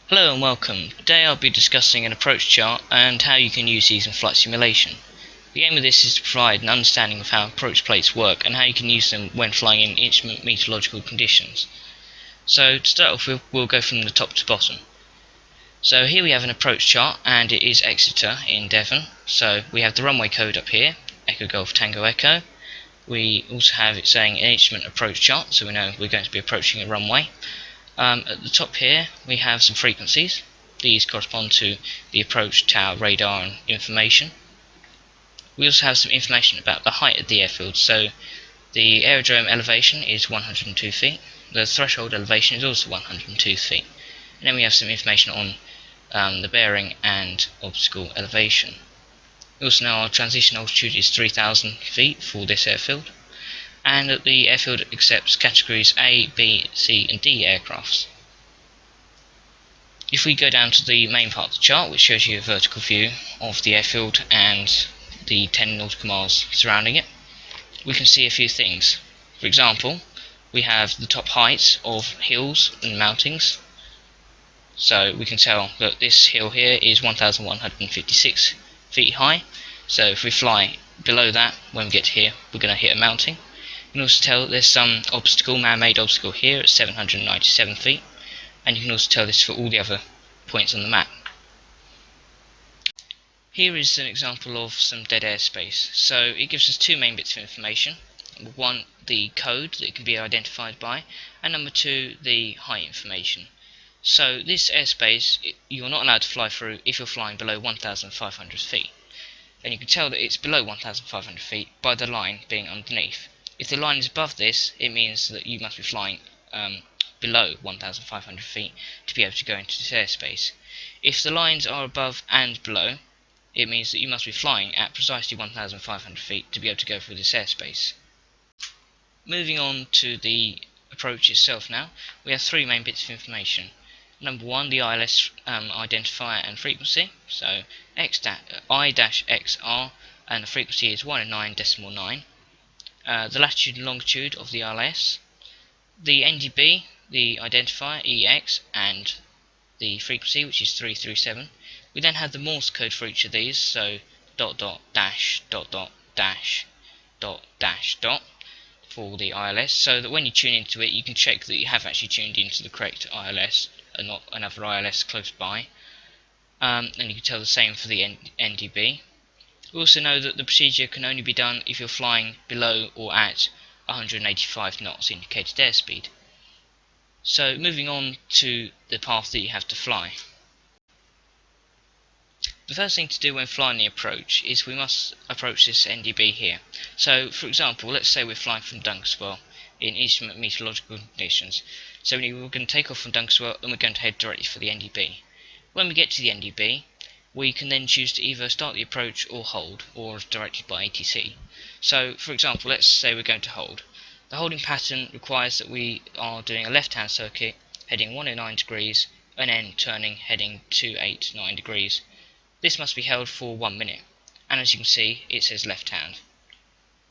Hello and welcome. Today I'll be discussing an approach chart and how you can use these in flight simulation. The aim of this is to provide an understanding of how approach plates work and how you can use them when flying in instrument meteorological conditions. So to start off with, we'll go from the top to bottom. So here we have an approach chart and it is Exeter in Devon. So we have the runway code up here, Echo Golf Tango Echo. We also have it saying an instrument approach chart, so we know we're going to be approaching a runway. At the top here we have some frequencies. These correspond to the approach, tower, radar and information. We also have some information about the height of the airfield, so the aerodrome elevation is 102 feet, the threshold elevation is also 102 feet, and then we have some information on the bearing and obstacle elevation. We also know our transition altitude is 3,000 feet for this airfield, and that the airfield accepts categories A, B, C and D aircrafts. If we go down to the main part of the chart, which shows you a vertical view of the airfield and the 10 nautical miles surrounding it, we can see a few things. For example, we have the top heights of hills and mountings. So we can tell that this hill here is 1,156 feet high. So if we fly below that, when we get to here, we're going to hit a mounting. You can also tell that there's some obstacle, man-made obstacle here at 797 feet, and you can also tell this for all the other points on the map. Here is an example of some dead air space. So it gives us two main bits of information. Number one, the code that it can be identified by, and number two, the height information. So this airspace you're not allowed to fly through if you're flying below 1,500 feet. And you can tell that it's below 1,500 feet by the line being underneath. If the line is above this, it means that you must be flying below 1,500 feet to be able to go into this airspace. If the lines are above and below, it means that you must be flying at precisely 1,500 feet to be able to go through this airspace. Moving on to the approach itself now, we have three main bits of information. Number one, the ILS identifier and frequency, so I-XR, and the frequency is 109.9. The latitude and longitude of the ILS, the NDB, the identifier EX, and the frequency, which is 337. We then have the Morse code for each of these, so dot dot dash dot dot dash dot dash dot for the ILS, so that when you tune into it you can check that you have actually tuned into the correct ILS and not another ILS close by. And you can tell the same for the NDB. We also know that the procedure can only be done if you're flying below or at 185 knots indicated airspeed. So moving on to the path that you have to fly. The first thing to do when flying the approach is we must approach this NDB here. So for example, let's say we're flying from Dunkerswell in instrument meteorological conditions. So we're going to take off from Dunkerswell and we're going to head directly for the NDB. When we get to the NDB, we can then choose to either start the approach or hold, or as directed by ATC. So for example, let's say we're going to hold. The holding pattern requires that we are doing a left-hand circuit heading 109 degrees and then turning heading 289 degrees. This must be held for 1 minute, and as you can see it says left hand.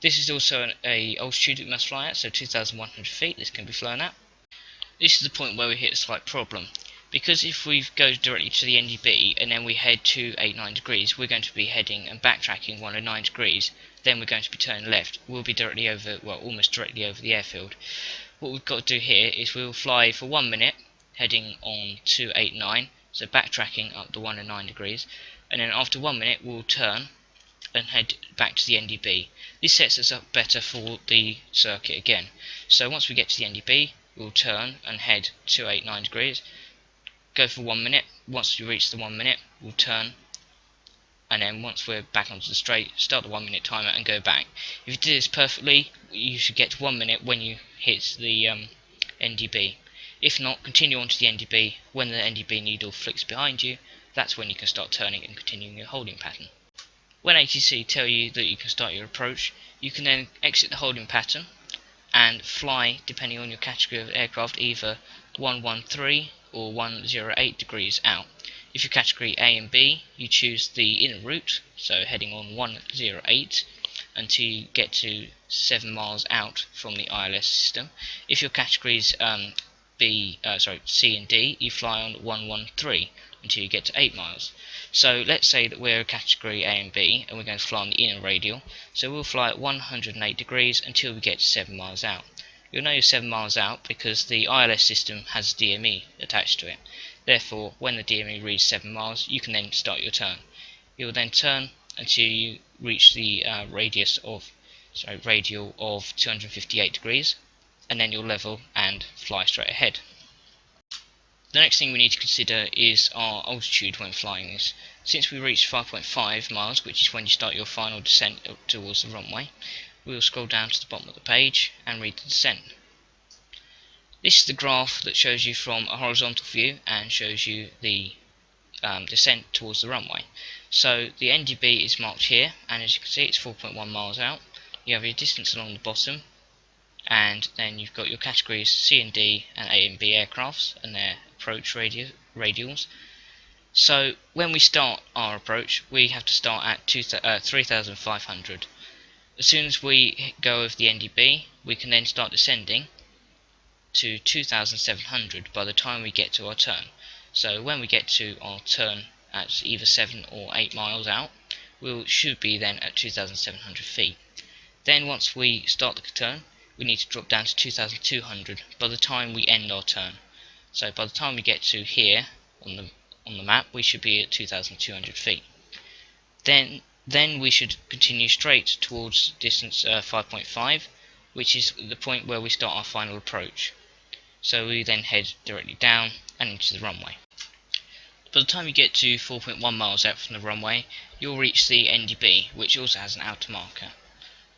This is also an altitude that we must fly at, so 2,100 feet this can be flown at. This is the point where we hit a slight problem, because if we go directly to the NDB and then we head 289 degrees, we're going to be heading and backtracking 109 degrees, then we're going to be turning left. We'll be directly over, well, almost directly over the airfield. What we've got to do here is we'll fly for 1 minute heading on 289, so backtracking up to 109 degrees, and then after 1 minute we'll turn and head back to the NDB. This sets us up better for the circuit again. So once we get to the NDB, we'll turn and head 289 degrees, go for 1 minute. Once we reach the 1 minute, we'll turn, and then once we're back onto the straight, start the 1 minute timer and go back. If you do this perfectly, you should get to 1 minute when you hit the NDB. If not, continue on to the NDB. When the NDB needle flicks behind you, that's when you can start turning and continuing your holding pattern. When ATC tell you that you can start your approach, you can then exit the holding pattern and fly, depending on your category of aircraft, either 113 or 108 degrees out. If you're category A and B, you choose the inner route, so heading on 108 until you get to 7 miles out from the ILS system. If your categories C and D, you fly on 113 until you get to 8 miles. So let's say that we're category A and B and we're going to fly on the inner radial, so we'll fly at 108 degrees until we get to 7 miles out. You'll know you're 7 miles out because the ILS system has DME attached to it. Therefore, when the DME reads 7 miles, you can then start your turn. You will then turn until you reach the radial of 258 degrees, and then you'll level and fly straight ahead. The next thing we need to consider is our altitude when flying this. Since we reached 5.5 miles, which is when you start your final descent up towards the runway, we will scroll down to the bottom of the page and read the descent. This is the graph that shows you from a horizontal view and shows you the descent towards the runway. So the NDB is marked here, and as you can see it's 4.1 miles out. You have your distance along the bottom, and then you've got your categories C and D and A and B aircrafts and their approach radials. So when we start our approach, we have to start at 3,500. As soon as we go over the NDB, we can then start descending to 2,700 by the time we get to our turn. So when we get to our turn at either 7 or 8 miles out, we should be then at 2,700 feet. Then once we start the turn, we need to drop down to 2,200 by the time we end our turn. So by the time we get to here on the map, we should be at 2,200 feet. Then we should continue straight towards distance 5.5, which is the point where we start our final approach. So we then head directly down and into the runway. By the time you get to 4.1 miles out from the runway, you'll reach the NDB, which also has an outer marker.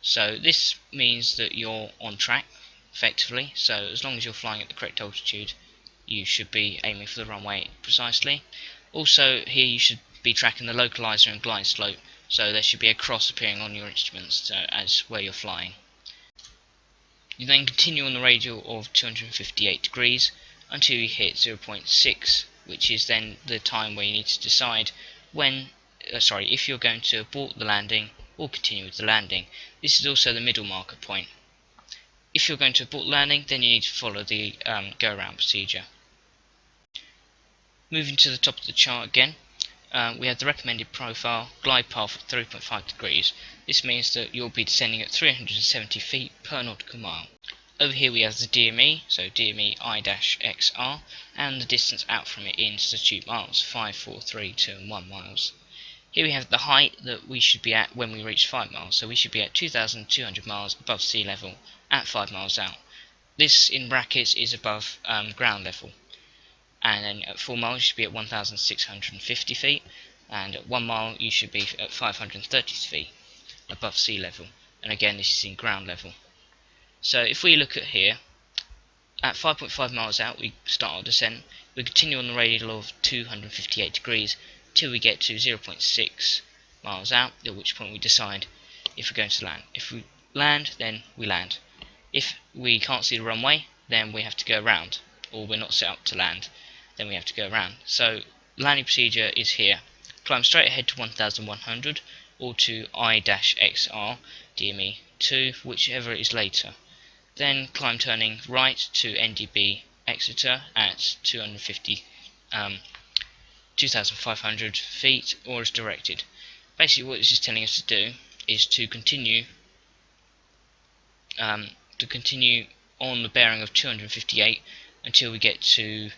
So this means that you're on track, effectively, so as long as you're flying at the correct altitude, you should be aiming for the runway precisely. Also, here you should be tracking the localizer and glide slope, so there should be a cross appearing on your instruments as where you're flying. You then continue on the radial of 258 degrees until you hit 0.6, which is then the time where you need to decide if you're going to abort the landing or continue with the landing. This is also the middle marker point. If you're going to abort landing, then you need to follow the go around procedure. Moving to the top of the chart again, we have the recommended profile glide path at 3.5 degrees. This means that you'll be descending at 370 feet per nautical mile. Over here we have the DME, so DME I-XR, and the distance out from it in statute miles, 5, 4, 3, 2 and 1 miles. Here we have the height that we should be at when we reach 5 miles, so we should be at 2,200 miles above sea level at 5 miles out. This in brackets is above ground level. And then at 4 miles you should be at 1,650 feet, and at 1 mile you should be at 530 feet above sea level, and again this is in ground level. So if we look at here, at 5.5 miles out we start our descent, we continue on the radial of 258 degrees till we get to 0.6 miles out, at which point we decide if we're going to land. If we land, then we land. If we can't see the runway, then we have to go around, or we're not set up to land, then we have to go around. So landing procedure is here. Climb straight ahead to 1,100 or to I-XR DME 2, whichever is later. Then climb turning right to NDB Exeter at 2,500 feet or as directed. Basically what this is telling us to do is to continue on the bearing of 258 until we get to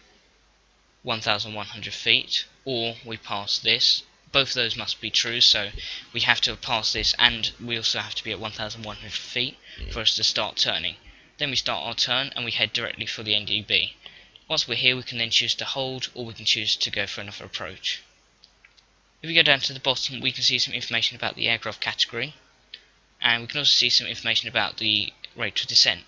1,100 feet, or we pass this. Both of those must be true, so we have to pass this and we also have to be at 1,100 feet for us to start turning. Then we start our turn and we head directly for the NDB. Once we're here we can then choose to hold, or we can choose to go for another approach. If we go down to the bottom we can see some information about the aircraft category, and we can also see some information about the rate of descent.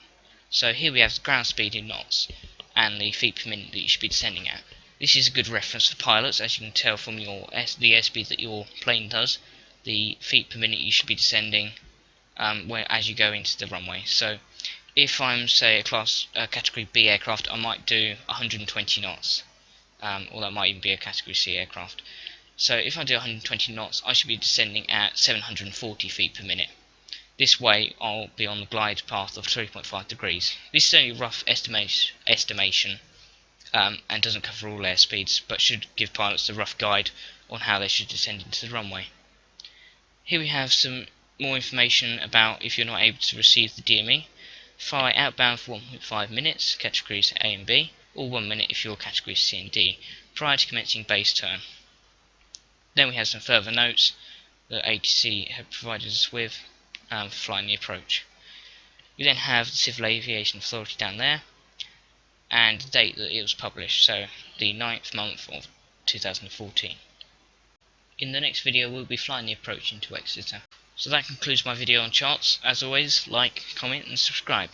So here we have the ground speed in knots and the feet per minute that you should be descending at. This is a good reference for pilots, as you can tell from the airspeed that your plane does, the feet per minute you should be descending as you go into the runway. So if I'm say a category B aircraft, I might do 120 knots, or that might even be a category C aircraft. So if I do 120 knots, I should be descending at 740 feet per minute. This way I'll be on the glide path of 3.5 degrees. This is only a rough estimation and doesn't cover all airspeeds, but should give pilots a rough guide on how they should descend into the runway. Here we have some more information about if you're not able to receive the DME. Fly outbound for 1.5 minutes, categories A and B, or 1 minute if you're categories C and D, prior to commencing base turn. Then we have some further notes that ATC have provided us with for flying the approach. We then have the Civil Aviation Authority down there, and the date that it was published, so the 9th month of 2014. In the next video we'll be flying the approach into Exeter. So that concludes my video on charts. As always, like, comment and subscribe.